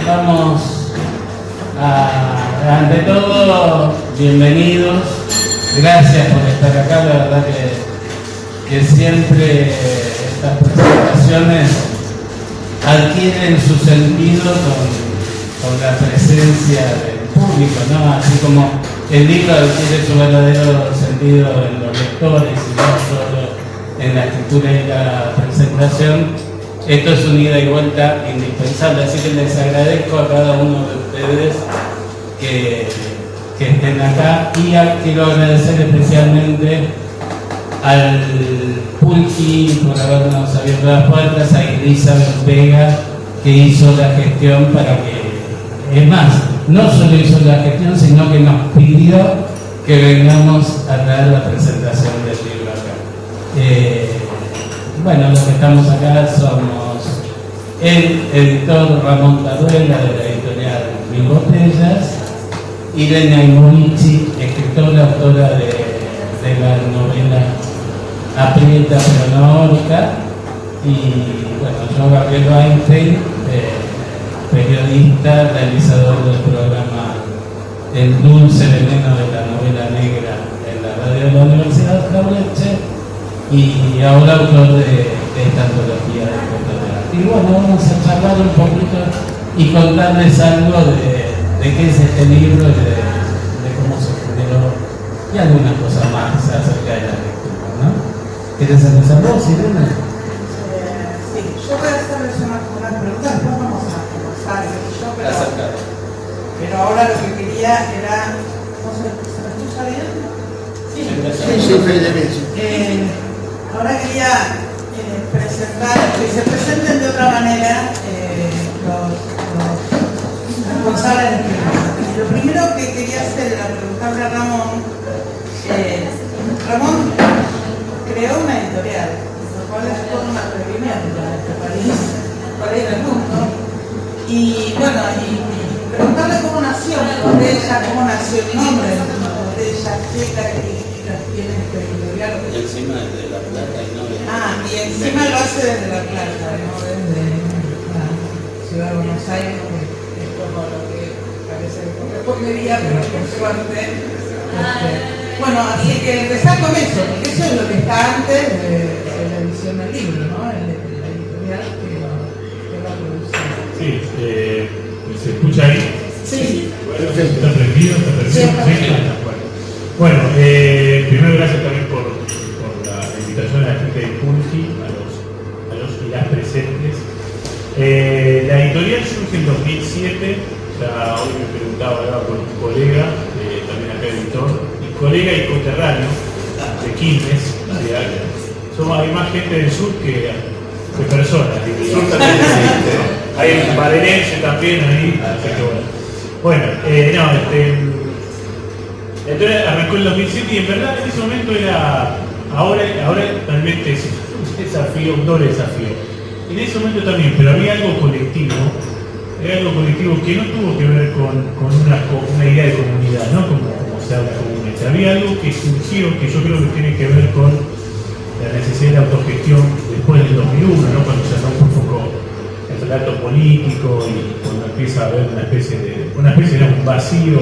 vamos ante todo, bienvenidos, gracias por estar acá, la verdad que siempre estas presentaciones adquieren su sentido con la presencia del público, ¿no? Así como el libro adquiere su verdadero sentido en los lectores y no solo en la escritura y la presentación. Esto es un ida y vuelta indispensable, así que les agradezco a cada uno de ustedes que estén acá y quiero agradecer especialmente al Pulqui por habernos abierto las puertas, a Elizabeth Vega que hizo la gestión para que, es más, no solo hizo la gestión, sino que nos pidió que vengamos a dar la presentación del libro acá. Bueno, los que estamos acá somos el editor Ramón Taruela de la editorial Mil Botellas, Irene Aimorici, escritora, autora de la novela Aprieta pero no ahorca, y bueno, yo Gabriel Weinstein, periodista, realizador del programa El Dulce Veneno de la Novela Negra en la radio de la Universidad de Jauretche, y ahora autor de esta antología de cuentos de arte. Y bueno, vamos a charlar un poquito y contarles algo de qué es este libro y de cómo se generó y algunas cosas más acerca de la lectura, ¿no? ¿Quieres empezar vos, Irene? Sí, yo voy a hacerles unas preguntas, después vamos a conversar, pero ahora lo que quería era, no sé, ¿se me escucha bien? Sí, ahora quería presentar, que se presenten de otra manera los responsables del libro. Lo primero que quería hacer era preguntarle a Ramón. Ramón creó una editorial, lo cual es todo un atrevimiento en este país, para ir al mundo. Y bueno, y preguntarle cómo nació Botella, cómo nació el nombre de Botella, qué características tiene esta editorial. Y encima desde La Plata y no desde... Y encima lo hace desde La Plata, no desde la ciudad de Buenos Aires, que es como lo que parece que correspondería, pero por suerte. Bueno, así que empezar con eso, porque eso es lo que está antes de la edición del libro, ¿no? La editorial que lo ha producido. Sí, ¿se escucha ahí? Sí. Perfecto. ¿Está prendido? ¿Está prendido? Sí. Bueno, primero gracias también por la invitación a la gente de Pulqui, a los y las presentes. La editorial surge en 2007, ya hoy me preguntaba, hablaba con un colega, también acá editor, y colega y coterráneo de Quilmes, somos hay más gente del sur que personas. El sur también existe, hay un badenense también ahí, así que bueno. Entonces arrancó en 2007 y en verdad en ese momento era, ahora realmente es un desafío, un doble desafío. En ese momento también, pero había algo colectivo, que no tuvo que ver con una idea de comunidad, ¿no? Como se habla comúnmente. Había algo que surgió, que yo creo que tiene que ver con la necesidad de autogestión después del 2001, ¿no? Cuando se rompe un poco el relato político y cuando empieza a haber una especie de un vacío,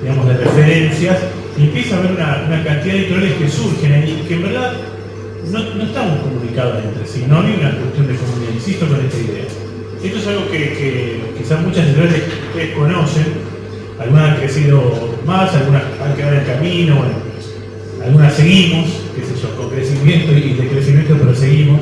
digamos, de referencias, y empieza a haber una cantidad de editoriales que surgen ahí, que en verdad no estamos comunicados entre sí, no hay una cuestión de comunidad, insisto con esta idea. Esto es algo que quizás muchas editoriales que ustedes conocen, algunas han crecido más, algunas han quedado en el camino, bueno, algunas seguimos, qué sé yo, con crecimiento y de crecimiento, pero seguimos.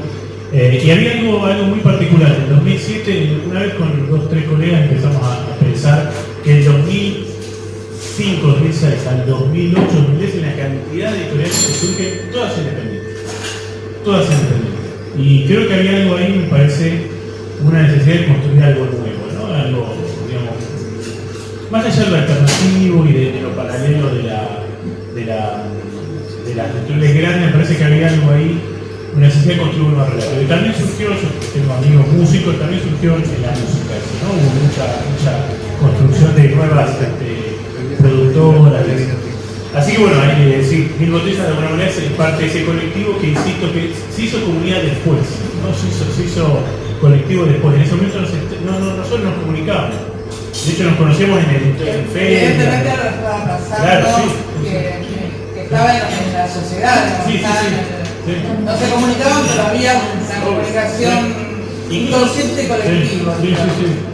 Y había algo muy particular. En 2007, una vez con 2 o 3 colegas empezamos a pensar que en 2005, 2006, al 2008, 2010, en la cantidad de editoriales que surgen, todas independientes. Y creo que había algo ahí, me parece, una necesidad de construir algo nuevo, ¿no? Algo, digamos, más allá de lo alternativo y de lo paralelo de las editoriales grandes, me parece que había algo ahí, una necesidad de construir un nuevo relato. Y también surgió, yo tengo amigos músicos, también surgió en la música, ¿no? Hubo mucha construcción de nuevas productoras. Así que bueno, sí, Mil Botellas de alguna manera es parte de ese colectivo que, insisto, que se hizo comunidad después, ¿no? Se hizo colectivo después. En ese momento nosotros nos comunicábamos. De hecho, nos conocíamos en Facebook. Evidentemente lo estaba pasando, claro, sí. que estaba en la sociedad, ¿no? Sí. No se comunicaban, pero había una comunicación inconsciente y colectiva. Sí.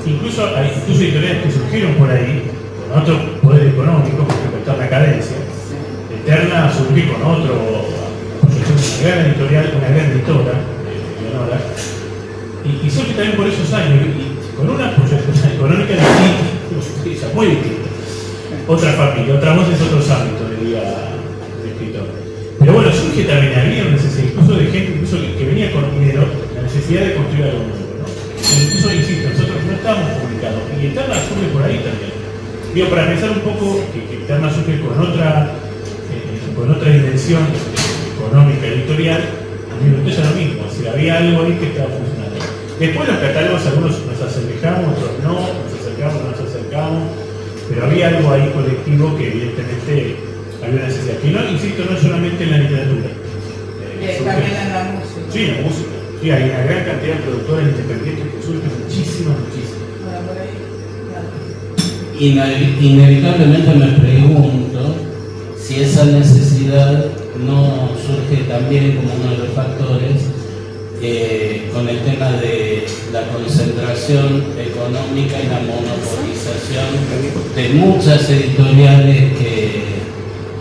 Incluso editoriales que surgieron por ahí, con otro poder económico, por ejemplo, Eterna Cadencia. Eterna surgió con otro, una gran editora, Leonora, y surge también por esos años, y con una proyección económica distinta, muy distinta. Otra familia, otra voz es otros ámbitos, diría el escritor. Pero bueno, surge también, había una necesidad, incluso de gente que venía con dinero, la necesidad de construir algo nuevo, ¿no? Incluso, insisto, nosotros no estábamos comunicados, y Eterna surge por ahí también. Digo, para pensar un poco que Eterna surge con otra dimensión económica, editorial, a mí me parece lo mismo, si había algo ahí que estaba funcionando. Después los catálogos, algunos nos asemejamos, otros no, nos acercamos, no nos acercamos, pero había algo ahí colectivo que evidentemente había una necesidad. Que no, insisto, no solamente en la literatura. También en la música. Sí, en la música. Sí, hay una gran cantidad de productores independientes que surgen muchísimas. Bueno, por ahí, claro. Inevitablemente me pregunto si esa necesidad no surge también como uno de los factores con el tema de la concentración económica y la monopolización de muchas editoriales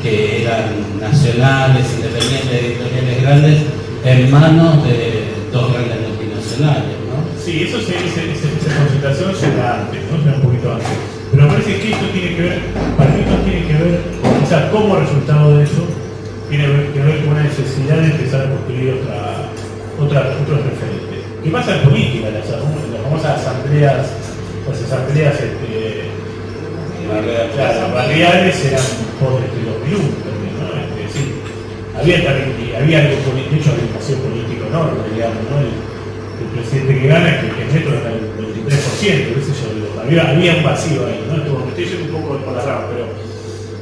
que eran nacionales, independientes, editoriales grandes, en manos de dos grandes multinacionales, ¿no? Sí, esa concentración se da antes, ¿no? Se da un poquito antes. Pero me parece que esto tiene que ver, para mí esto tiene que ver, o sea, como resultado de eso, tiene que ver con una necesidad de empezar a construir otros referentes. ¿Qué pasa en política? Las famosas asambleas, barriales eran por los 2001 también, ¿no? Es decir, había algo político, de hecho había un vacío político enorme, digamos, ¿no? El presidente que gana, que el neto era el 23%, qué sé yo, había un vacío ahí, ¿no? Me estoy yendo un poco por la rama,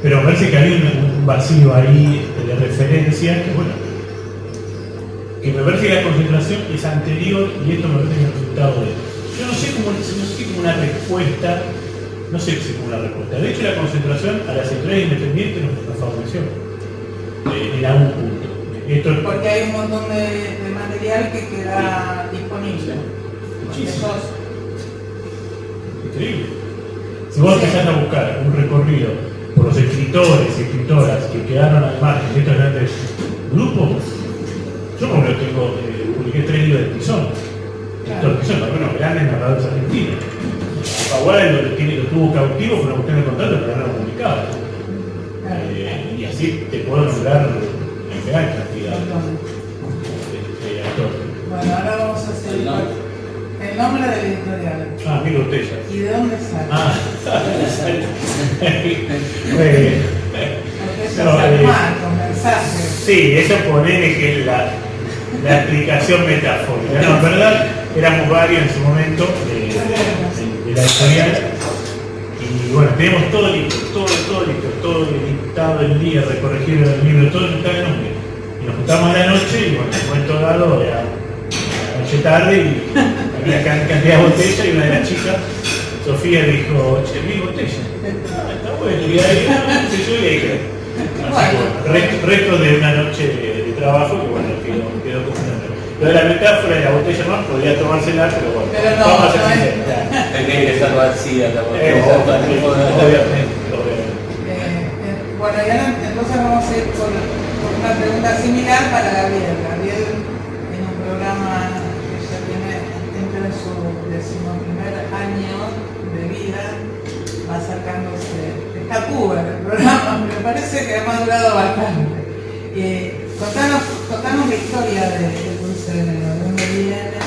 pero me parece que había un vacío ahí de referencia, que bueno, que me parece que la concentración es anterior y esto me parece que es el resultado de eso. Yo no sé cómo una respuesta, no sé si como una respuesta. De hecho, la concentración a las editoriales independientes nos favoreció en algún punto. Porque hay un montón de material que queda disponible. Muchísimo. Increíble. Si vos empezás a buscar un recorrido por los escritores y escritoras que quedaron al margen de estos grandes grupos, yo por ejemplo publiqué 3 libros de Tizón. Estos que son, bueno, grandes narradores argentinos. Aguara lo tuvo cautivo por una cuestión de contrato, pero no lo publicaba. Y así te puedo nombrar en gran cantidad de autores. Bueno, ahora vamos a hacer el nombre de la editorial. Mil Botellas. ¿Y de dónde sale? Porque eso es el marco, mensaje. Sí, eso ponele que es la explicación metafórica. No, en verdad, éramos varios en su momento de la editorial. Y bueno, tenemos todo listo, todo editado el día, recorregido el libro, todo está en nombre. Y nos juntamos a la noche y bueno, en un momento dado era la noche tarde y había cantidad de botellas y una de las chicas, Sofía, dijo, che, 1000 botellas. Está bueno, y ahí yo le dije. Resto de una noche de trabajo que bueno, quedó como un nombre. Lo de la metáfora de la botella más podría tomársela, pero bueno, pero no, vamos a hacer Tenía que estar vacía la obviamente. Bueno, y ahora entonces vamos a ir por una pregunta similar para Gabriel. Gabriel, en un programa que ya entra en su 11º año de vida, va acercándose, está puber el programa, pero parece que ha madurado bastante. Contanos la historia de Dulce Veneno, de dónde viene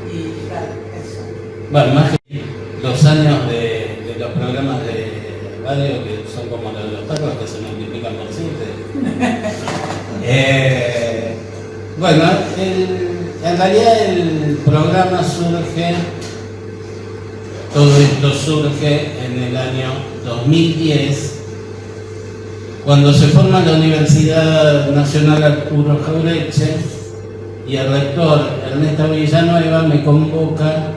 y tal, eso. Bueno, más que los años de los programas de radio que son como los de los perros que se multiplican por 7. Bueno, en realidad el programa surge, todo esto surge en el año 2010, cuando se forma la Universidad Nacional Arturo Jauretche y el rector Ernesto Villanueva me convoca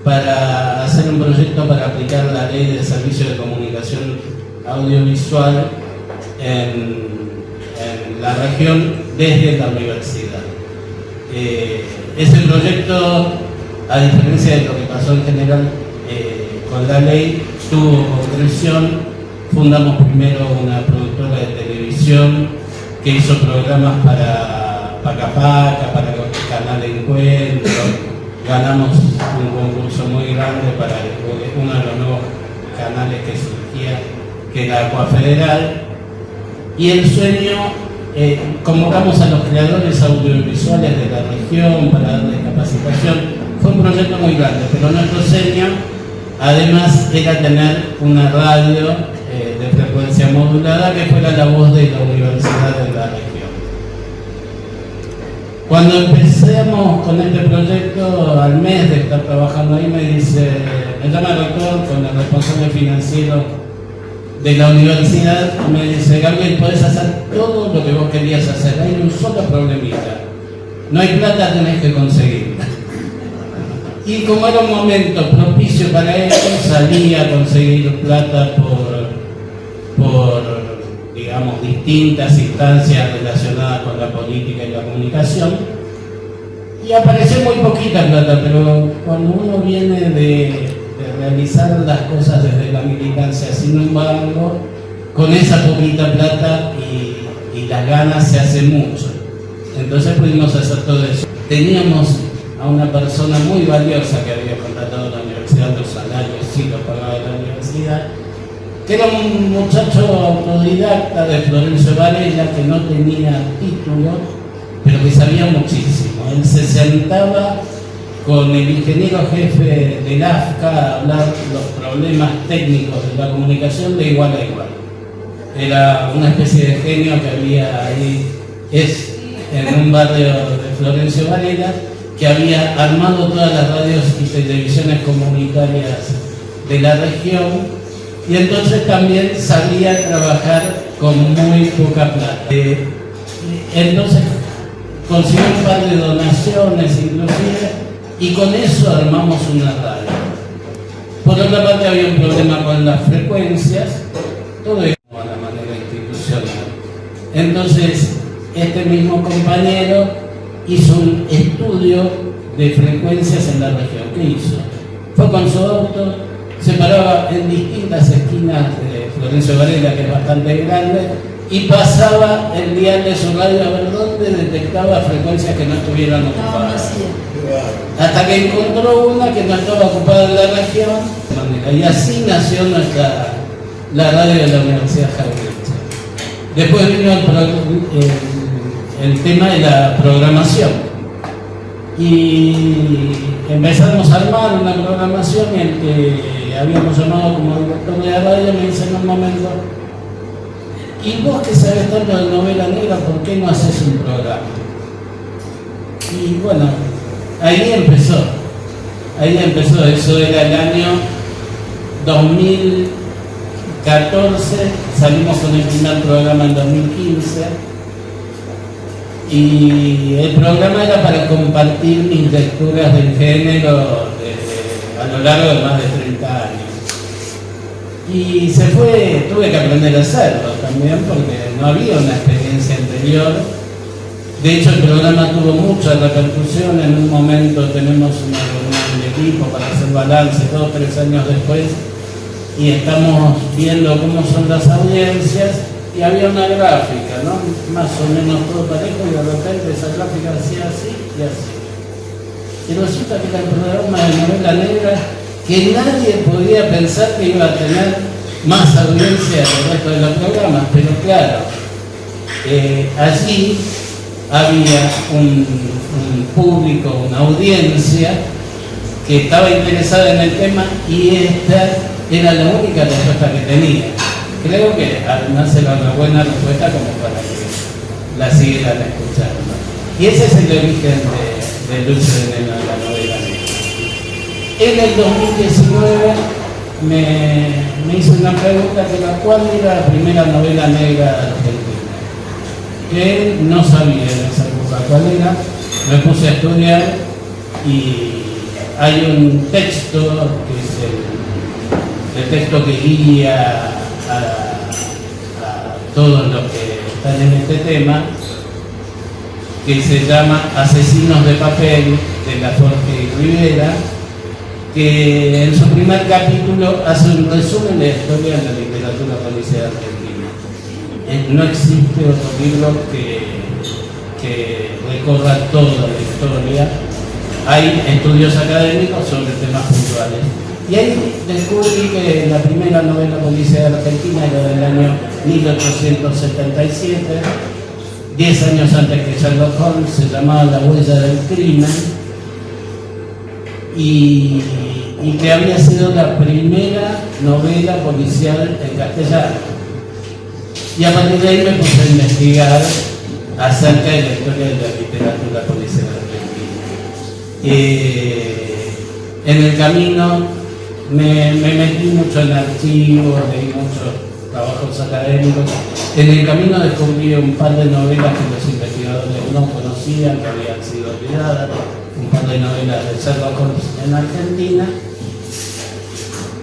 para hacer un proyecto para aplicar la ley de servicio de comunicación audiovisual en la región desde la universidad. Ese proyecto, a diferencia de lo que pasó en general con la ley, tuvo concreción. Fundamos primero una productora de televisión que hizo programas para Paca Paca, para el canal de Encuentro. Ganamos un concurso muy grande para uno de los nuevos canales que surgía, que era Acuafederal. Y el sueño, convocamos a los creadores audiovisuales de la región para darles capacitación. Fue un proyecto muy grande, pero nuestro sueño además era tener una radio de frecuencia modulada que fuera la voz de la universidad de la región. Cuando empecemos con este proyecto, al mes de estar trabajando ahí, me llama el doctor con el responsable financiero de la universidad, me dice: Gabriel, podés hacer todo lo que vos querías hacer, hay un solo problemita, no hay plata, tenés que conseguirla. Y como era un momento propicio para eso, salí a conseguir plata por digamos, distintas instancias relacionadas con la política y la comunicación, y apareció muy poquita plata, pero cuando uno viene de realizar las cosas desde la militancia, sin embargo, con esa poquita plata y las ganas se hace mucho. Entonces pudimos hacer todo eso. Teníamos a una persona muy valiosa que había contratado la universidad, los salarios sí los pagaba la universidad, que era un muchacho autodidacta de Florencio Varela, que no tenía título, pero que sabía muchísimo. Él se sentaba con el ingeniero jefe del AFCA a hablar los problemas técnicos de la comunicación de igual a igual. Era una especie de genio que había ahí, en un barrio de Florencio Varela, que había armado todas las radios y televisiones comunitarias de la región, y entonces también sabía trabajar con muy poca plata. Entonces consiguió un par de donaciones inclusive, y con eso armamos una radio. Por otra parte había un problema con las frecuencias, todo eso a la manera institucional. Entonces este mismo compañero hizo un estudio de frecuencias en la región. ¿Qué hizo? Fue con su auto, se paraba en distintas esquinas de Florencio Varela, que es bastante grande, y pasaba el dial de su radio a ver dónde detectaba frecuencias que no estuvieran ocupadas. Hasta que encontró una que no estaba ocupada en la región, y así nació la radio de la Universidad Javeriana. Después vino el tema de la programación, y empezamos a armar una programación, y el que habíamos llamado como director de la radio me dice en un momento: ¿y vos que sabés tanto de novela negra, por qué no haces un programa? Y bueno, ahí empezó, eso era el año 2014, salimos con el primer programa en 2015, y el programa era para compartir mis lecturas del género a lo largo de más de 30 años. Y tuve que aprender a hacerlo también, porque no había una experiencia anterior. De hecho, el programa tuvo mucha repercusión. En un momento tenemos una reunión de equipo para hacer balance 2 o 3 años después, y estamos viendo cómo son las audiencias, y había una gráfica, ¿no? Más o menos todo parejo, y de repente esa gráfica hacía así y así. Y resulta que era el programa de novela negra que nadie podía pensar que iba a tener más audiencia que el resto de los programas, pero claro, allí había un público, una audiencia que estaba interesada en el tema, y esta era la única respuesta que tenía. Creo que además era una buena respuesta como para que la siguieran escuchando. Y ese es el origen de Lucho de Nena, la novela negra. En el 2019 me hizo una pregunta que era: ¿cuál era la primera novela negra argentina? Que él no sabía en esa época cuál era, me puse a estudiar y hay un texto que es el texto que guía a todos los que están en este tema, que se llama Asesinos de Papel, de Laforgue y Rivera, que en su primer capítulo hace un resumen de la historia de la literatura policial argentina. No existe otro libro que recorra toda la historia. Hay estudios académicos sobre temas puntuales. Y ahí descubrí que la primera novela policial argentina era del año 1877, 10 años antes que Sherlock Holmes, se llamaba La huella del crimen, y que había sido la primera novela policial en castellano. Y a partir de ahí me puse a investigar acerca de la historia de la literatura policial argentina. En el camino me metí mucho en archivos, leí muchos trabajos académicos. En el camino descubrí un par de novelas que los investigadores no conocían, que habían sido olvidadas, un par de novelas de Sherlock Holmes en Argentina.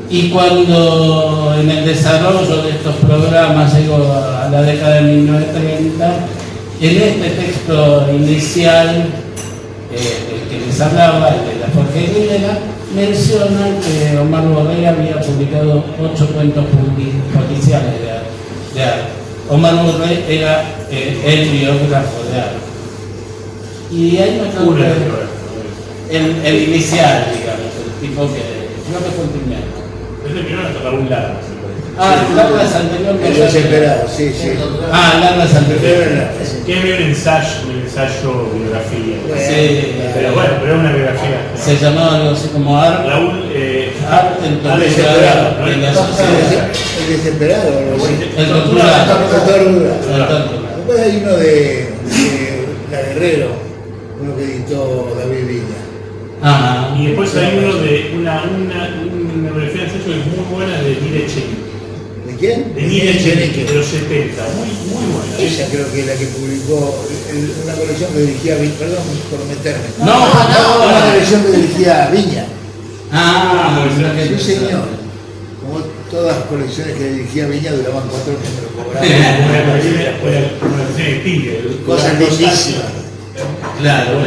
Y cuando en el desarrollo de estos programas llego a la década de 1930, en este texto inicial, el que les hablaba, el de Laforgue y Rivera, mencionan que Omar Borrell había publicado 8 cuentos policiales de Arco. Omar Borrell era el biógrafo de Arco. Y ahí me pregunté, el inicial, digamos, el tipo que creo que fue el primero. Es el primero hasta un lado. Largas anterior. El desesperado, sí. Largas anterior. Que había un ensayo, biografía. Sí. Pero bueno, pero es una biografía. Se llamaba algo así como Arte. Raúl, Arte en desesperado. en la sociedad. El desesperado, El torturado. Después hay uno de La Guerrero, uno que editó David Viña. y después hay uno de una biografía de ensayo que es muy buena de Nire Chenique. ¿De quién? De Nire Chenique, de los 70. Muy buena. Ella creo que es la que publicó una colección que dirigía Viña. Perdón por meterme. No. Una colección que dirigía Viña. Sí, señor. Como todas las colecciones que dirigía Viña duraban 4 números cobrados. Una colección de Tigre. Cosas lindísimas. Claro,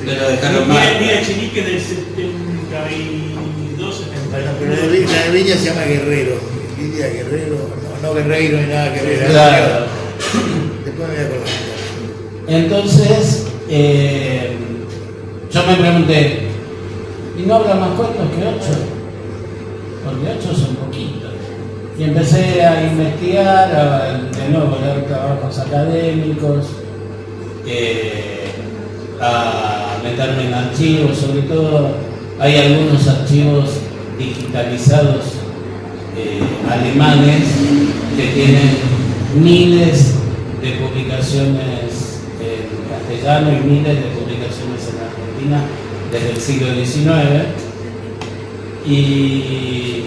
pero dejaron mal. Nire Chenique del 72, 73. Pero la de Viña se llama Guerrero. Lidia Guerrero, no Guerreiro ni nada que ver. Claro. Después me voy a acordar. Entonces, yo me pregunté, ¿y no habrá más cuentos que 8? Porque 8 son poquitos. Y empecé a investigar, de nuevo, a leer trabajos académicos, a meterme en archivos, sobre todo hay algunos archivos digitalizados alemanes que tienen miles de publicaciones en castellano y miles de publicaciones en Argentina desde el siglo XIX, y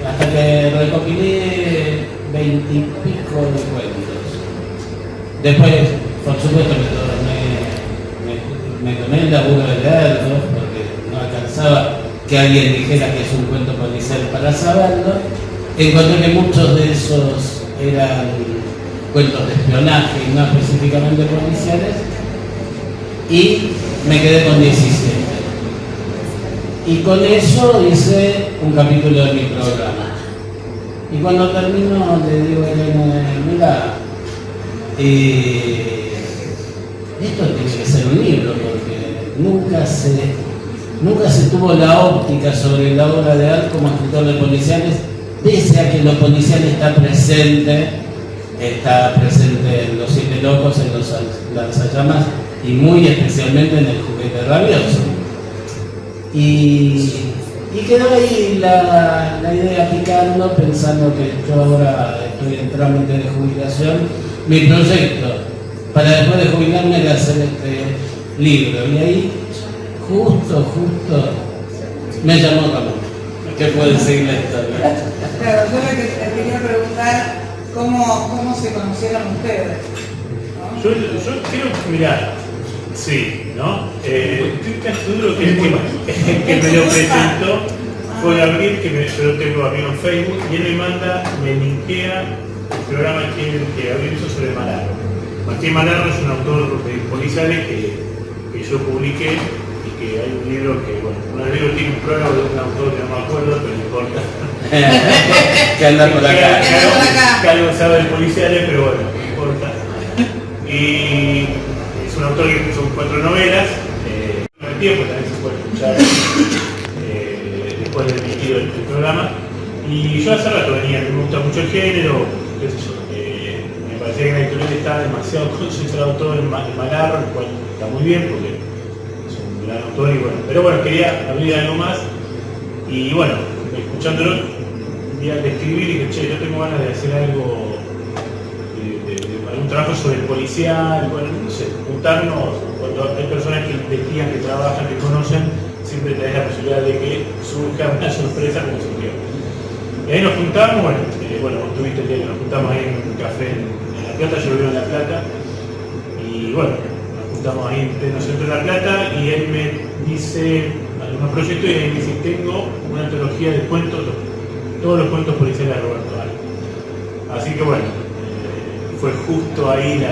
hasta que recopilé 20 y pico de cuentos. Después, por supuesto, me tomé el laburo de leerlos porque no alcanzaba que alguien dijera que es un cuento policial para saberlo. Encontré que muchos de esos eran cuentos de espionaje y no específicamente policiales, y me quedé con 17. Y con eso hice un capítulo de mi programa. Y cuando termino le digo a Elena, mira, esto tiene que ser un libro, porque nunca se tuvo la óptica sobre la obra de Arco como escritor de policiales, pese a que lo policial está presente en Los Siete Locos, en Los Lanzallamas y muy especialmente en El Juguete Rabioso. Y quedó ahí la idea picando, pensando que yo ahora estoy en trámite de jubilación. Mi proyecto para después de jubilarme era hacer este libro, y ahí justo me llamó Ramón, que puede seguir la historia. Claro, yo le quería preguntar cómo se conocieron ustedes, ¿no? Yo creo que, mirá, Sí, ¿no? Estoy tan seguro que el que me lo presentó fue Gabriel, yo lo tengo amigo en Facebook, y él me linkea el programa que Gabriel hizo sobre Malarro. Martín Malarro es un autor de policiales que yo publiqué, y que hay un libro que, bueno, un libro tiene un prólogo de un autor que no me acuerdo, pero no importa. Que anda por acá. Que algo sabe de policiales, pero bueno, no importa. Y es un autor que son 4 novelas, con el tiempo también se puede escuchar después de emitido el programa. Y yo hace rato venía, me gusta mucho el género, qué sé yo, me parecía que la editorial estaba demasiado concentrado todo en Malarro, el cual está muy bien porque es un gran autor y bueno, pero bueno, quería abrir algo más y bueno, escuchándolo, un día le escribí y dije, che, yo tengo ganas de hacer algo, algún trabajo sobre el policial, bueno, no sé, juntarnos, cuando hay personas que investigan, que trabajan, que conocen, siempre tenés la posibilidad de que surja una sorpresa como surgió. Y ahí nos juntamos, bueno, vos tuviste el día que nos juntamos ahí en un café en La Plata, yo vivo en La Plata, y bueno, nos juntamos ahí en pleno centro de La Plata, y él me dice algunos proyectos, y ahí me dice, tengo una antología de cuentos, todos los cuentos policiales de Roberto Alba. Así que bueno, fue justo ahí la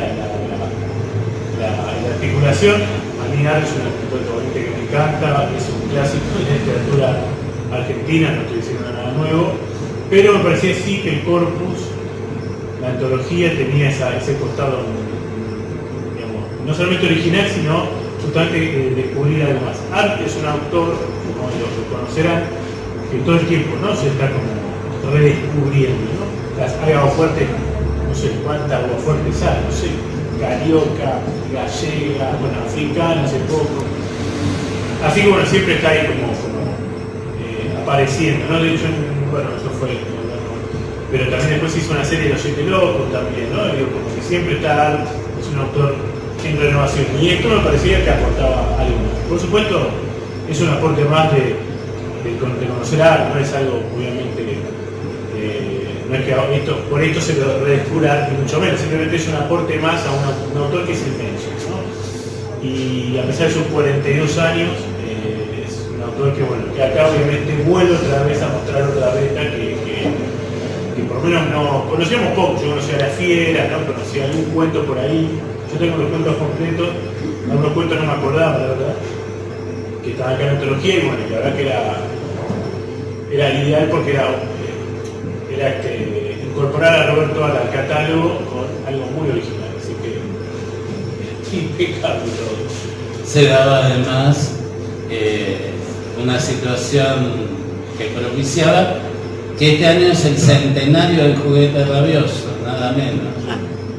articulación. A mí Alba es un escritor que me encanta, es un clásico de la literatura argentina, no estoy diciendo nada nuevo, pero me parecía sí que el corpus, la antología tenía ese costado, digamos, no solamente original, sino justamente descubrir algo más. Arte es un autor, como lo conocerán, que todo el tiempo, ¿no?, se está como redescubriendo, ¿no? Hay aguafuertes, no sé cuántas aguafuertes hay, no sé, carioca, gallega, bueno, africana hace poco. Así que bueno, siempre está ahí como apareciendo, ¿no? De hecho, bueno, eso fue, pero también después hizo una serie de Los Siete Locos también, ¿no? Digo, como que siempre está, es un autor en renovación. Y esto me parecía que aportaba algo más. Por supuesto, es un aporte más de conocer arte, no es algo, obviamente, no es que por esto se lo redescubra, ni mucho menos, simplemente es un aporte más a un autor que es inmenso, ¿no? Y a pesar de sus 42 años, es un autor que, bueno, que acá obviamente vuelve otra vez a mostrar otra beta que por lo menos no conocíamos poco. Yo conocía a La Fiera, ¿no? Conocía algún cuento por ahí, yo tengo los cuentos completos, algunos cuentos no me acordaba, la verdad, que estaban acá en antología, y bueno, la verdad que era ideal porque era incorporar a Roberto al catálogo con algo muy original, así que impecable todo. Se daba además una situación que propiciaba que este año es el centenario del Juguete Rabioso, nada menos,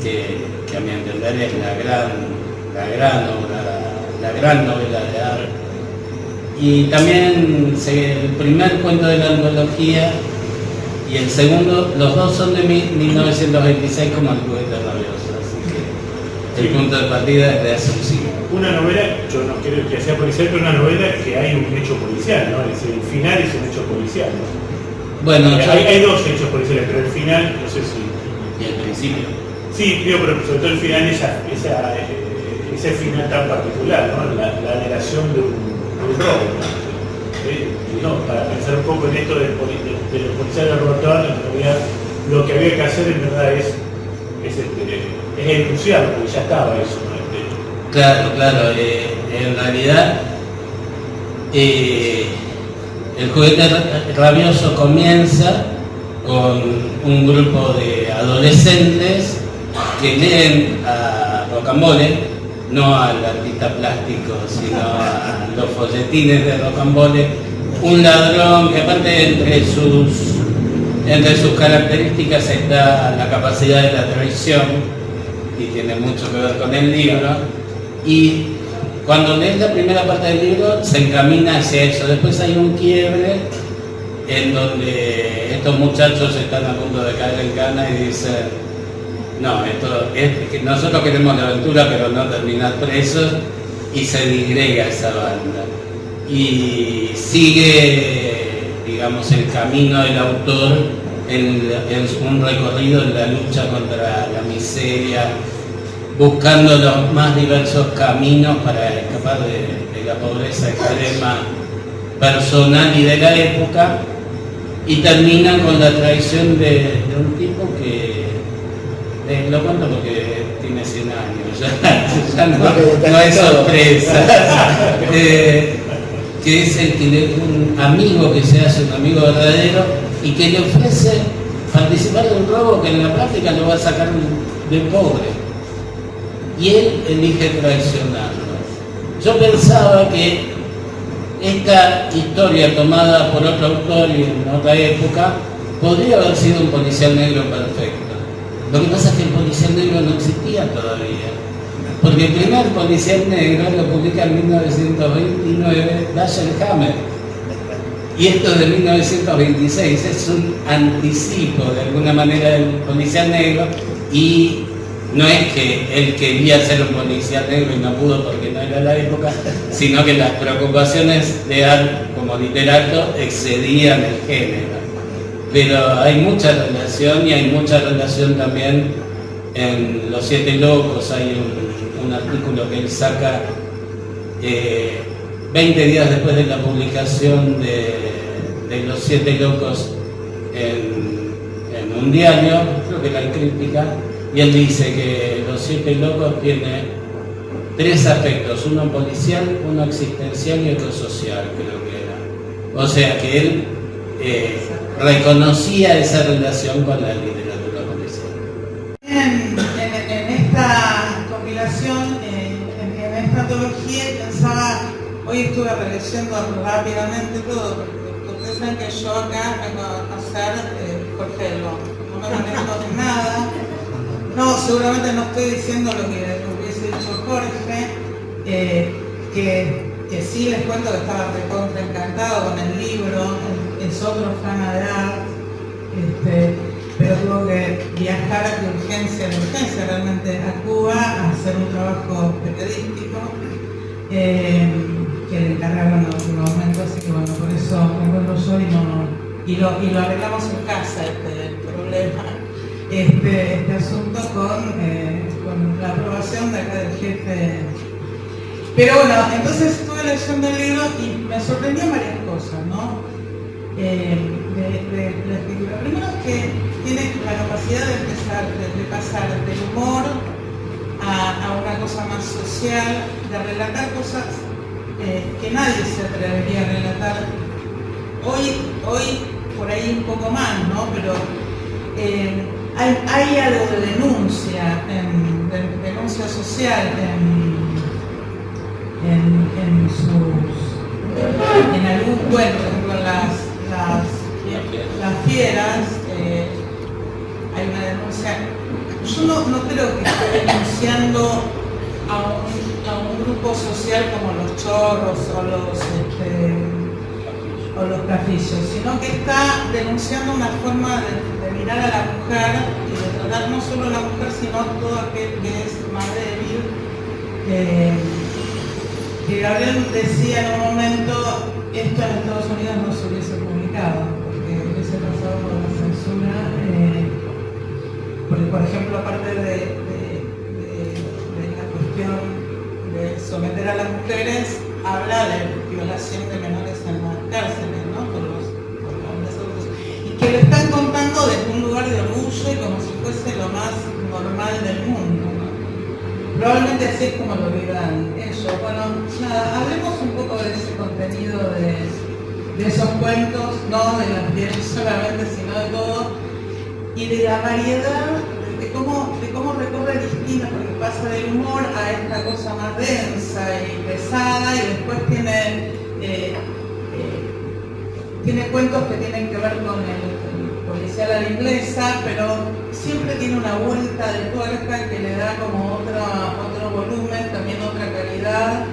que a mi entender es la gran obra, la gran novela de arte. Y también el primer cuento de la antología y el segundo, los dos son de 1926 como El Juguete Rabioso, así que el punto de partida es de hace un siglo. Una novela, yo no quiero que sea policial, pero una novela que hay un hecho policial, ¿no? Es decir, el final es un hecho policial, ¿no? Bueno, hay dos hechos policiales, pero el final, no sé si... ¿Y el principio? Sí, digo, pero sobre todo el final, ese final tan particular, ¿no? La negación de un robo, ¿no? Para pensar un poco en esto de los policiales de Roberto Alba, en realidad lo que había que hacer en verdad es denunciarlo, porque ya estaba eso, ¿no? Claro, en realidad El Juguete Rabioso comienza con un grupo de adolescentes que leen a Rocambole, no al artista plástico, sino a los folletines de Rocambole, un ladrón que aparte entre sus características está la capacidad de la traición, y tiene mucho que ver con el libro, y cuando lees la primera parte del libro se encamina hacia eso. Después hay un quiebre en donde estos muchachos están a punto de caer en cana y dicen, no, nosotros queremos la aventura pero no terminar presos, y se disgrega esa banda. Y sigue, digamos, el camino del autor en un recorrido en la lucha contra la miseria buscando los más diversos caminos para escapar de la pobreza extrema personal y de la época, y terminan con la traición de un tipo que, lo cuento porque tiene 100 años, ya no es sorpresa, que es un amigo que se hace un amigo verdadero y que le ofrece participar de un robo que en la práctica lo va a sacar de pobre. Y él elige traicionarlo. Yo pensaba que esta historia tomada por otro autor y en otra época podría haber sido un policial negro perfecto. Lo que pasa es que el policial negro no existía todavía. Porque el primer policial negro lo publica en 1929 Dashiell Hammett. Y esto es de 1926, es un anticipo de alguna manera del policial negro, y no es que él quería ser un policial negro y no pudo porque no era la época, sino que las preocupaciones de Art como literato excedían el género. Pero hay mucha relación, y hay mucha relación también en Los Siete Locos. Hay un artículo que él saca 20 días después de la publicación de Los Siete Locos en un diario, creo que La Crítica, y él dice que Los Siete Locos tiene 3 aspectos, uno policial, uno existencial y otro social, creo que era. O sea que él reconocía esa relación con la literatura policial. En esta compilación, en esta antología, pensaba, hoy estuve releyendo rápidamente todo, porque ustedes saben que yo acá vengo a hacer Jorge Delbón, no me manejo de nada. No, seguramente no estoy diciendo lo que hubiese dicho Jorge, que sí les cuento que estaba recontra encantado con el libro, es otro fan de Art, pero tuvo que viajar de urgencia realmente a Cuba a hacer un trabajo periodístico que le encargaron en algún momento, así que bueno, por eso me encuentro yo y lo arreglamos en casa, el problema. Este asunto con la aprobación de acá del jefe. Pero bueno, entonces estuve leyendo el libro y me sorprendían varias cosas, ¿no? De la escritura. Primero es que tiene la capacidad de pasar del humor a una cosa más social, de relatar cosas que nadie se atrevería a relatar. Hoy por ahí un poco más, ¿no? Pero hay algo de denuncia, denuncia social en algún cuento, por ejemplo, las fieras, hay una denuncia. Yo no creo que esté denunciando a un grupo social como los chorros o los cafillos, sino que está denunciando una forma de mirar a la mujer y de tratar no solo a la mujer, sino a todo aquel que es más débil. Que Gabriel decía en un momento, esto en Estados Unidos no se hubiese publicado, porque hubiese pasado por la censura, porque por ejemplo, aparte de la cuestión de someter a las mujeres, habla de violación de menores en las cárceles, ¿no? Por los hombres adultos. Y que lo están contando desde un lugar de orgullo y como si fuese lo más normal del mundo, ¿no? Probablemente así es como lo vivan ellos. Bueno, nada, hablemos un poco de ese contenido de esos cuentos, no de las fieras solamente, sino de todo, y de la variedad, de cómo recorre distintas, porque pasa del humor a esta cosa más densa y pesada, y después tiene cuentos que tienen que ver con el policial a la inglesa, pero siempre tiene una vuelta de tuerca que le da como otro volumen, también otra calidad.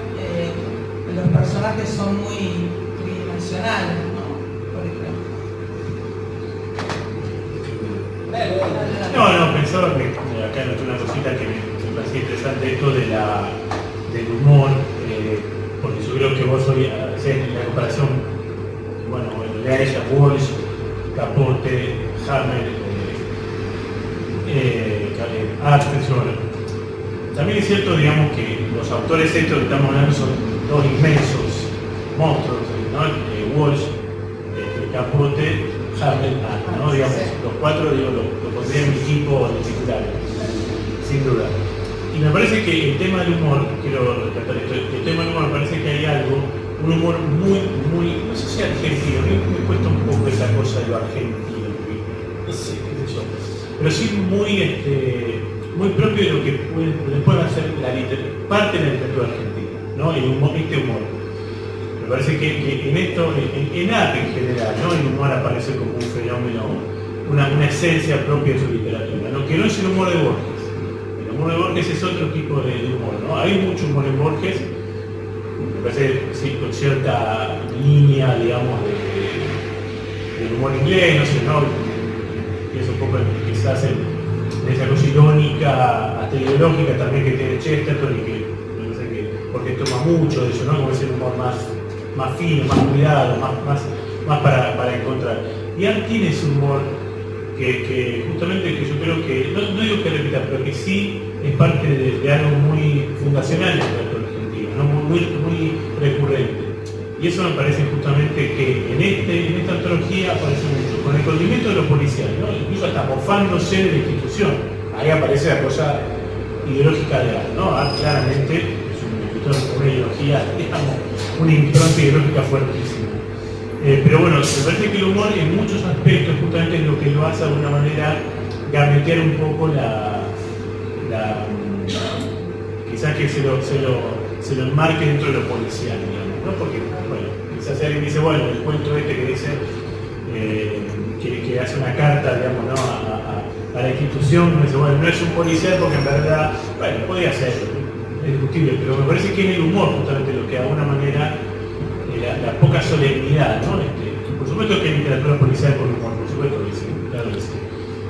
Los personajes son muy tridimensionales, ¿no? Por ejemplo. No, pensaba que acá noté una cosita que me parecía interesante, esto del humor, porque yo creo que vos hoy hacés la comparación, bueno, lea ella, Walsh, Capote, Hammer, Artenson, también es cierto, digamos, que los autores estos que estamos hablando son dos inmensos monstruos, ¿no? Walsh, Capote, Harvey, ¿no? Digamos, los cuatro lo pondría en mi equipo de titulares, sin duda. Y me parece que el tema del humor, quiero rescatar esto, el tema del humor me parece que hay algo, un humor muy, no sé si argentino, a mí me cuesta un poco esa cosa de lo argentino, no sé, qué sé yo, pero sí muy propio de lo que puede hacer parte de la literatura argentina, ¿no? El humor, este humor. Me parece que en esto, en arte en general, ¿no? El humor aparece como un fenómeno, una esencia propia de su literatura, ¿no? Que no es el humor de Borges. El humor de Borges es otro tipo de humor, ¿no? Hay mucho humor en Borges, me parece sí, con cierta línea, digamos, del humor inglés, no sé, ¿no? Pienso un poco quizás en esa cosa irónica, hasta ideológica también que tiene Chesterton y que, no sé, porque toma mucho de eso, ¿no? Como ese humor más fino, más cuidado, más para encontrar. Y Art tiene ese humor que justamente que yo creo que, no digo que repita, pero que sí es parte de algo muy fundacional en la literatura argentina, ¿no? muy recurrente. Y eso me parece justamente que en esta antología aparece mucho, con el condimento de lo policial, ¿no? Incluso hasta mofándose de la institución. Ahí aparece la cosa ideológica de Art, ¿no? Art claramente es un escritor con una ideología, digamos, una impronta ideológica fuertísima. Pero bueno, me parece que el humor en muchos aspectos justamente es lo que lo hace de alguna manera gambetear un poco quizás que se lo enmarque dentro de lo policial, digamos, ¿no? Porque, bueno, quizás alguien dice, bueno, el cuento este que dice que hace una carta, digamos, ¿no? a la institución, me dice, bueno, no es un policial porque en verdad, bueno, podría ser, es discutible, pero me parece que en el humor justamente lo que de alguna manera la poca solemnidad, ¿no? Por supuesto que hay literatura policial con humor, por supuesto que sí, claro que sí.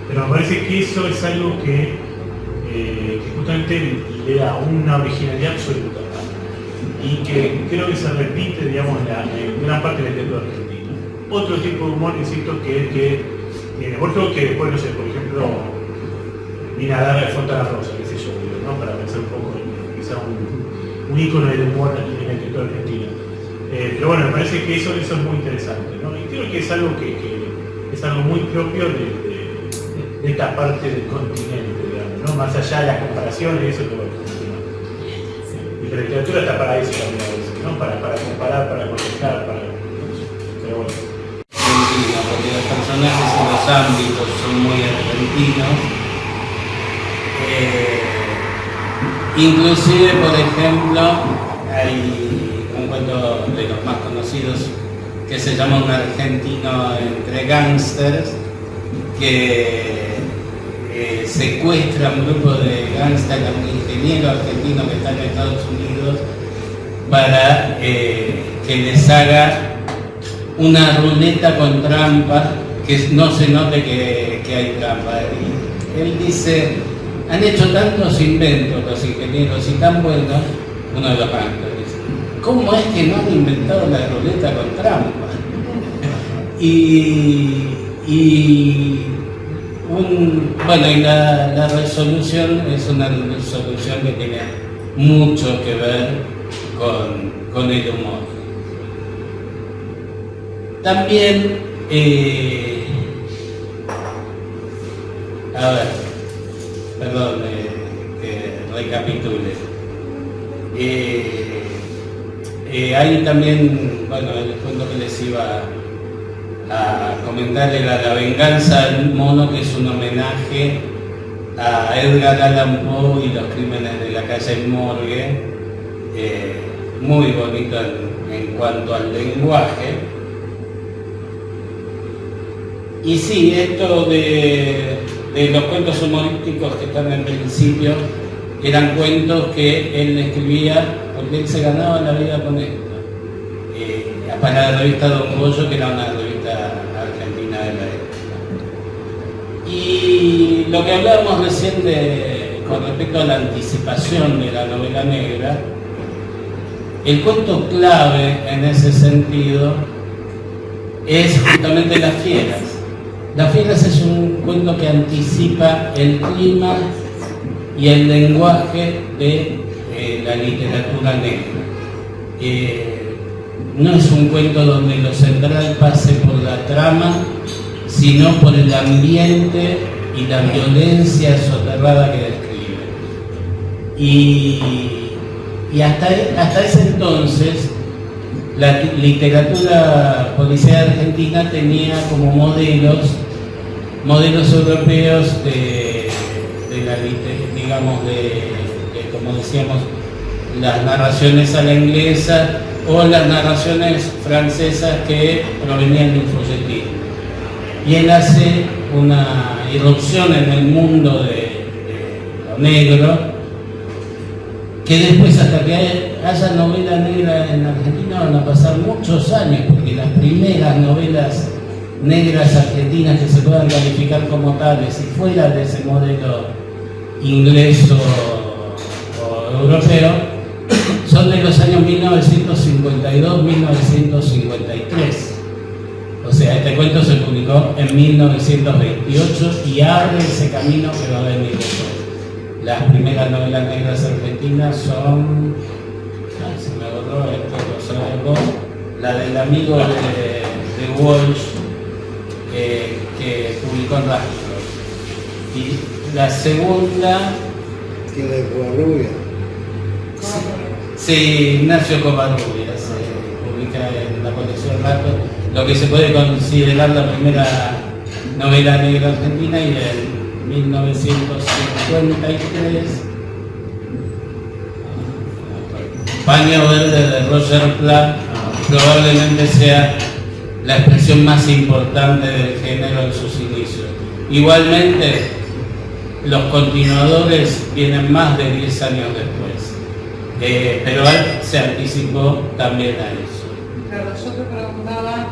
Pero me parece que eso es algo que justamente le da una originalidad absoluta, ¿no? Y que creo que se repite, digamos, en gran parte de la literatura argentina. Otro tipo de humor, insisto, que tiene, otro que después, no sé, por ejemplo, viene a dar Fontana Rosa, qué sé yo, ¿no? Para pensar un poco, quizá un ícono del humor en la literatura argentina. Pero bueno, me parece que eso es muy interesante, ¿no? Y creo que es algo que es algo muy propio de esta parte del continente, digamos, ¿no? Más allá de las comparaciones, eso que bueno, y la literatura está para eso también a veces, ¿no? Para comparar, para conectar, pero bueno. Porque los personajes y los ámbitos son muy argentinos. Inclusive, por ejemplo, hay un cuento de los más conocidos que se llama Un argentino entre gángsters, que secuestra a un grupo de gángsters, a un ingeniero argentino que está en Estados Unidos para que les haga una ruleta con trampa, que no se note que hay trampa. Y él dice, han hecho tantos inventos los ingenieros y tan buenos, uno de los gángsters dice, ¿cómo es que no han inventado la ruleta con trampa? Bueno, y la resolución es una resolución que tiene mucho que ver con el humor. También, a ver, perdón que recapitule. Hay también, bueno, el cuento que les iba a comentar era La venganza del mono, que es un homenaje a Edgar Allan Poe y los crímenes de la calle Morgue, muy bonito en cuanto al lenguaje. Y sí, esto de los cuentos humorísticos que están en principio eran cuentos que él escribía porque él se ganaba la vida con esto. Para la revista Don Goyo, que era una revista argentina de la época. Y lo que hablábamos recién con respecto a la anticipación de la novela negra, el cuento clave en ese sentido es justamente Las Fieras. Las Fieras es un cuento que anticipa el clima y el lenguaje de la literatura negra. No es un cuento donde lo central pase por la trama, sino por el ambiente y la violencia soterrada que describe. Y hasta ese entonces, la literatura policial argentina tenía como modelos europeos de como decíamos, las narraciones a la inglesa o las narraciones francesas que provenían de un folletín. Y él hace una irrupción en el mundo de lo negro, que después, hasta que haya novela negra en Argentina, van a pasar muchos años, porque las primeras novelas negras argentinas que se puedan calificar como tales y fuera de ese modelo inglés o europeo son de los años 1952-1953. O sea, este cuento se publicó en 1928 y abre ese camino que va a venir después. Las primeras novelas negras argentinas son, se me borró esto, lo sabes vos, la del amigo de Walsh, que publicó en Rastro. Y la segunda... ¿Quién es Covarrubia? Sí, Ignacio Covarrubia, se publica en la colección Rastro, lo que se puede considerar la primera novela negra argentina, y en 1953 Paño Verde de Roger Clark probablemente sea la expresión más importante del género en sus inicios. Igualmente, los continuadores vienen más de 10 años después, pero él se anticipó también a eso. Claro, yo te preguntaba,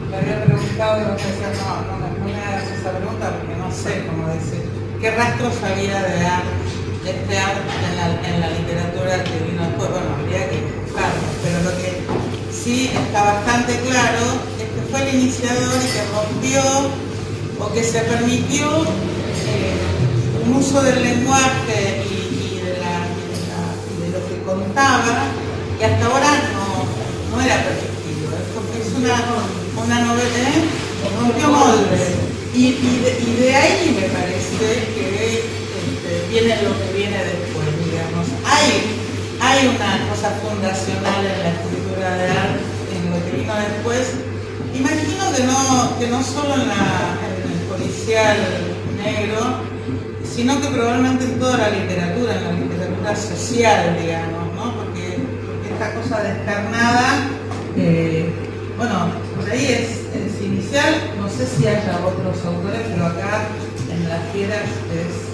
te había preguntado y vos decías, no me hagas esa pregunta porque no sé cómo decir. ¿Qué rastros había de este arte en la literatura que vino después? Bueno, habría que buscarlo, pero lo que sí está bastante claro es que fue el iniciador y que rompió o que se permitió un uso del lenguaje y de lo que contaba, que hasta ahora no era permitido. Es una novela, rompió moldes. Y de ahí me parece que viene lo que viene después, digamos. Hay una cosa fundacional en la escritura de arte, en lo que vino después. Imagino que no solo en el policial negro, sino que probablemente en toda la literatura, en la literatura social, digamos, ¿no? Porque esta cosa descarnada, bueno, por ahí es inicial, no sé si haya otros autores, pero acá en Las Fieras es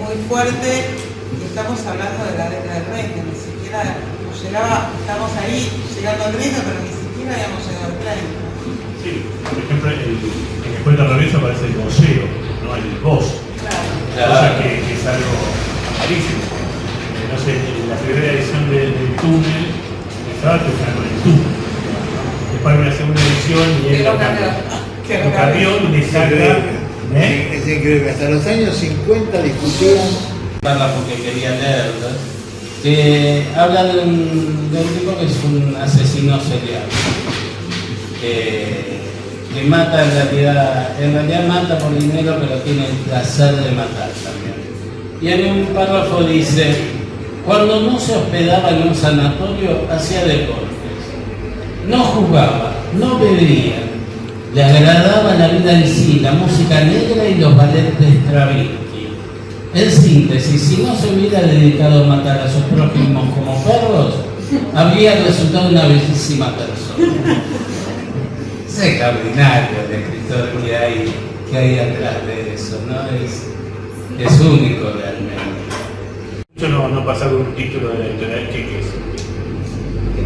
muy fuerte, y estamos hablando de la década del 20, ni siquiera nos llegaba, estamos ahí llegando al 30, pero ni siquiera habíamos llegado al 30. Sí, por ejemplo, en el cuento Rabioso aparece el voceo, ¿no? El voz, cosa que es algo rarísimo. No sé, en la primera edición del Túnel estaba tocando el túnel. Después de una segunda edición y él lo cambió y le saca. Es increíble, hasta los años 50 discutían. Porque quería leerla, que habla de un tipo que es un asesino serial, que mata en realidad mata por dinero, pero tiene el placer de matar también. Y en un párrafo dice: cuando no se hospedaba en un sanatorio, hacía deportes, no jugaba, no bebía, le agradaba la vida en sí, la música negra y los ballets de Stravinsky. En síntesis, si no se hubiera dedicado a matar a sus prójimos como perros, habría resultado una bellísima persona. Es extraordinario el escritor que hay atrás de eso, ¿no? Es único realmente. Yo no pasaba con un título de la editorial que es.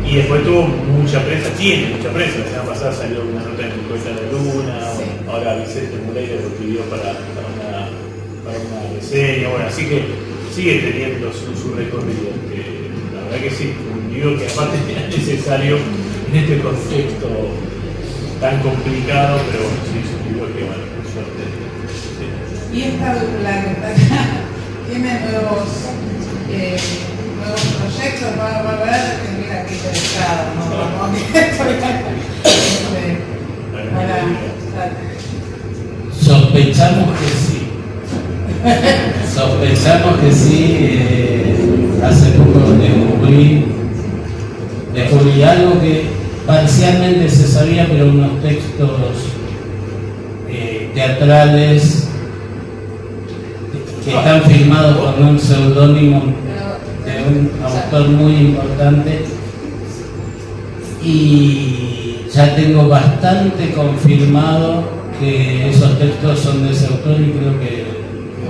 Y después tuvo mucha prensa, tiene mucha prensa. La semana pasada salió una nota en el Poeta de la Luna, sí. Ahora Vicente Moreira lo pidió para una reseña, bueno, así que sigue teniendo su recorrido. La verdad que sí, un libro que aparte era necesario en este contexto tan complicado, pero bueno, sí, es un libro que, bueno, por suerte. Sí. Y esta la que está acá tiene nuevos proyectos para ver que mira qué interesado, ¿no? Como que estoy Sospechamos que sí. Sospechamos que sí. Hace poco descubrí algo que parcialmente se sabía, pero unos textos teatrales que están firmados con un seudónimo de un autor muy importante, y ya tengo bastante confirmado que esos textos son de ese autor y creo que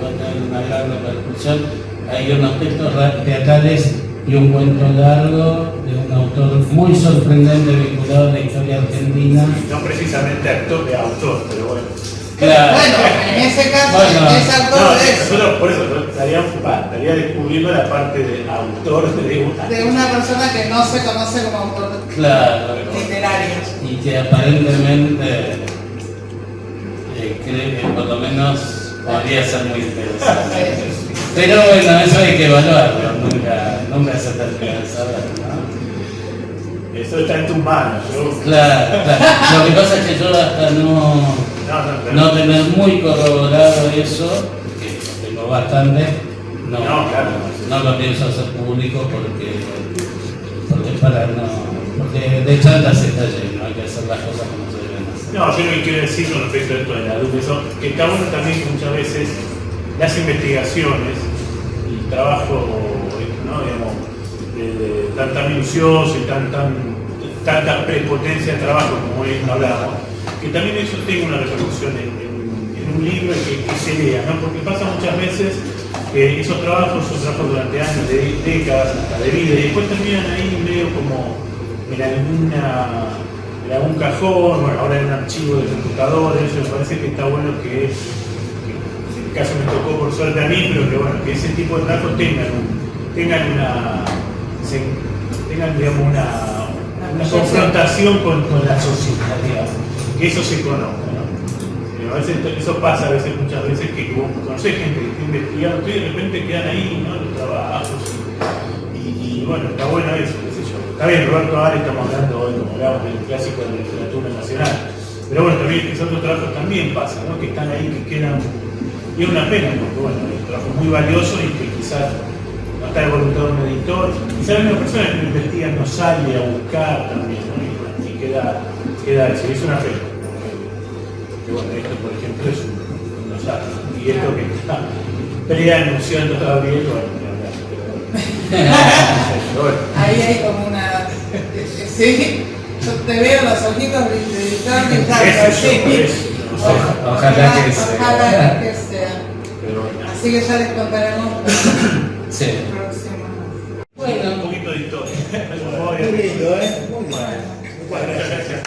va a tener una gran repercusión. Hay unos textos teatrales y un cuento largo de un autor muy sorprendente vinculado a la historia argentina. No precisamente actor de autor, pero bueno. Claro. Bueno, en ese caso, Bueno, es autor No, de eso. nosotros por eso estaría descubriendo la parte de autor De una persona que no se conoce como autor Claro. literario. Y que aparentemente cree que por lo menos podría ser muy interesante. Pero bueno, eso hay que evaluarlo, nunca se termina de saber, ¿no? Eso está en tus manos. Claro. Lo que pasa es que yo hasta no tener muy corroborado eso, que lo tengo bastante, no lo pienso hacer público porque de charlas se está lleno, hay que hacer las cosas como se deben hacer. No, yo lo que quiero decir con respecto a esto de la duda, que está bueno también que muchas veces las investigaciones y el trabajo, ¿no? Digamos, tan minucioso y tanta prepotencia de trabajo como hoy hablábamos, que también eso tenga una repercusión en un libro y que se lea, ¿no? Porque pasa muchas veces que esos trabajos son trabajos durante años, décadas, hasta de vida, y después terminan ahí medio como en algún cajón, bueno, ahora en un archivo de computadores. Eso me parece que está bueno que en este caso me tocó por suerte a mí, pero que bueno, que ese tipo de trabajos tengan digamos una confrontación con la sociedad, digamos, que eso se conozca, ¿no? A veces eso pasa, muchas veces que vos conocés gente que está investigando y de repente quedan ahí, ¿no? Los trabajos y bueno, está bueno eso, qué sé yo. Está bien, Roberto Ares, estamos hablando hoy, como hablamos del clásico de la literatura nacional, pero bueno, también esos otros trabajos también pasan, ¿no? Que están ahí, que quedan, y es una pena, porque bueno, es un trabajo muy valioso y que quizás no está de voluntad de un editor, quizás una persona que investiga no sale a buscar también, ¿no? Y queda eso, y es una pena. Que bueno, esto por ejemplo es un nosato, y esto que está preanunciando Gabriel, bueno. Ahí hay como una. Sí, yo te veo los ojitos brillando y tal, así. Ojalá que sea. Ojalá que sea. Así que ya les contaremos Sí. próximo. Bueno, un poquito de historia. Muy lindo, ¿eh? Muy bueno. Bueno, gracias.